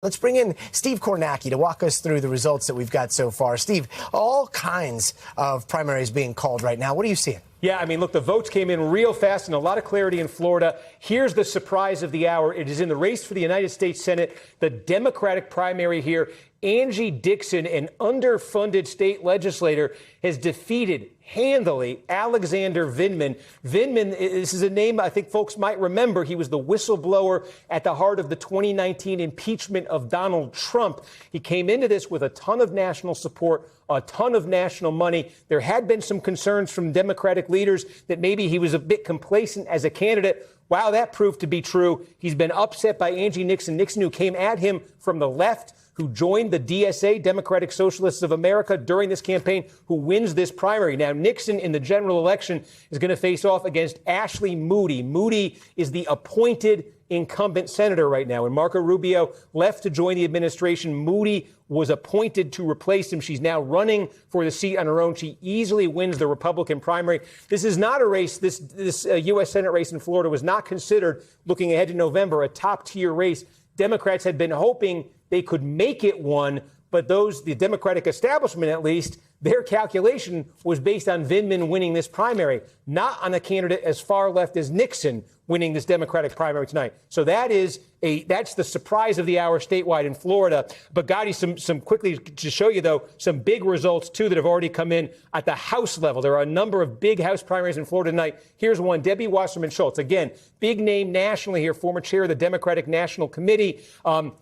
Let's bring in Steve Kornacki to walk us through the results that we've got so far. Steve, all kinds of primaries being called right now. What are you seeing? Yeah, I mean, look, the votes came in real fast and a lot of clarity in Florida. Here's the surprise of the hour. It is in the race for the United States Senate, the Democratic primary here. Angie Nixon, an underfunded state legislator, has defeated handily Alexander Vindman. Vindman, this is a name I think folks might remember. He was the whistleblower at the heart of the 2019 impeachment of Donald Trump. He came into this with a ton of national support, a ton of national money. There had been some concerns from Democratic leaders that maybe he was a bit complacent as a candidate. Wow, that proved to be true. He's been upset by Angie Nixon. Nixon, who came at him from the left, who joined the DSA, Democratic Socialists of America, during this campaign, who wins this primary. Now, Nixon in the general election is going to face off against Ashley Moody. Moody is the appointed incumbent senator right now. And Marco Rubio left to join the administration. Moody was appointed to replace him. She's now running for the seat on her own. She easily wins the Republican primary. This is not a race. This U.S. Senate race in Florida was not considered, looking ahead to November, a top-tier race. Democrats had been hoping they could make it one, but the Democratic establishment at least, their calculation was based on Vindman winning this primary, not on a candidate as far left as Nixon winning this Democratic primary tonight. So that's the surprise of the hour statewide in Florida. But Gotti, some quickly to show you, though, some big results, too, that have already come in at the House level. There are a number of big House primaries in Florida tonight. Here's one, Debbie Wasserman Schultz. Again, big name nationally here, former chair of the Democratic National Committee.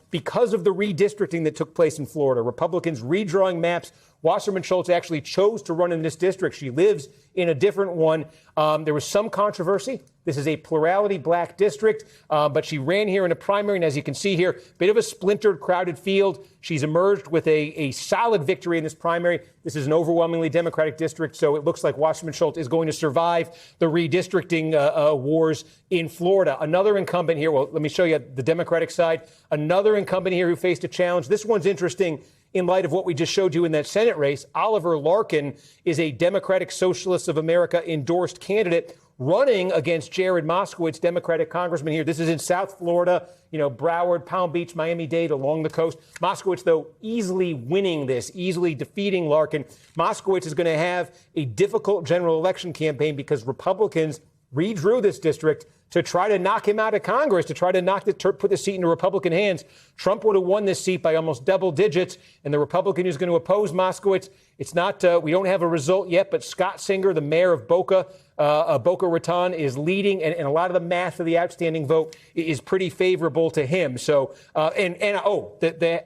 Because of the redistricting that took place in Florida, Republicans redrawing maps, Wasserman Schultz actually chose to run in this district. She lives in a different one. There was some controversy. This is a plurality black district, but she ran here in a primary, and as you can see here, bit of a splintered, crowded field. She's emerged with a solid victory in this primary. This is an overwhelmingly Democratic district, so it looks like Wasserman Schultz is going to survive the redistricting wars in Florida. Another incumbent here, well, let me show you the Democratic side. Another incumbent here who faced a challenge. This one's interesting in light of what we just showed you in that Senate race. Oliver Larkin is a Democratic Socialists of America endorsed candidate running against Jared Moskowitz, Democratic congressman here. This is in South Florida, Broward, Palm Beach, Miami-Dade, along the coast. Moskowitz, though, easily winning this, easily defeating Larkin. Moskowitz is going to have a difficult general election campaign because Republicans redrew this district to try to knock him out of Congress, to try to put the seat into Republican hands. Trump would have won this seat by almost double digits, and the Republican who's going to oppose Moskowitz, it's not, we don't have a result yet, but Scott Singer, the mayor of Boca Raton, is leading, and a lot of the math of the outstanding vote is pretty favorable to him. So, the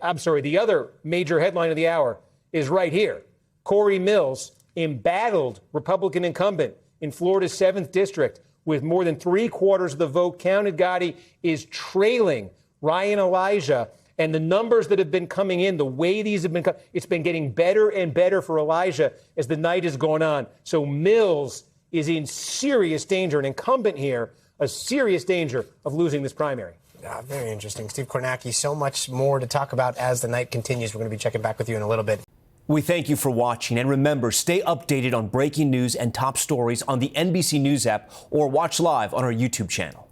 other major headline of the hour is right here. Corey Mills, embattled Republican incumbent in Florida's 7th district, with more than 3/4 of the vote counted, Gotti, is trailing Ryan Elijah. And the numbers that have been coming in, the way these have been, it's been getting better and better for Elijah as the night has gone on. So Mills is in serious danger, an incumbent here, a serious danger of losing this primary. Very interesting. Steve Kornacki, so much more to talk about as the night continues. We're going to be checking back with you in a little bit. We thank you for watching, and remember, stay updated on breaking news and top stories on the NBC News app or watch live on our YouTube channel.